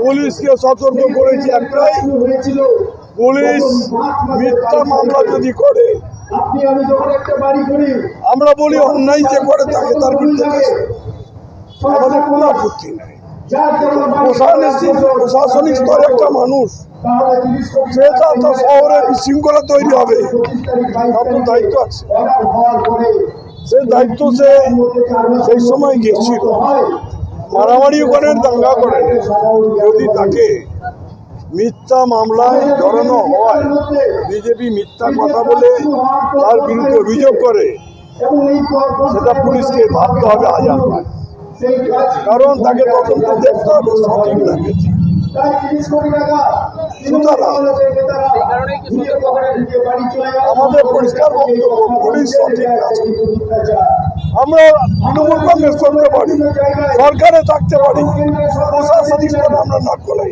পুলিশকে সতর্ক করেছি একটাই, পুলিশ মিথ্যা মামলা যদি করে, আমরা বলি অন্যায় যে করে তাকে তার বিরুদ্ধে আমাদের কোনো আপত্তি নেই। প্রশাসনিক স্তরে একটা মানুষ সে তার শহরে বিশৃঙ্খলা তৈরি হবে, তার তো দায়িত্ব আছে, সে দায়িত্ব সে সেই সময় গেছিল, মারামারিও করেন, দাঙ্গা করেন। যদি তাকে মিথ্যা মামলায় জড়ানো হয়, বিজেপি মিথ্যা কথা বলে তার বিরুদ্ধে অভিযোগ করে, সেটা পুলিশকে ভাবতে হবে হাজার বার, কারণ তাকে তদন্ত দেখতে হবে সঠিক লাগেছে। সুতরাং আমাদের পরিষ্কার বক্তব্য, পুলিশ সঠিক আছে। আমরা তৃণমূল কংগ্রেস করতে পারি, সরকারে থাকতে পারি, প্রশাসনিক স্তরে আমরা নাক গলাই।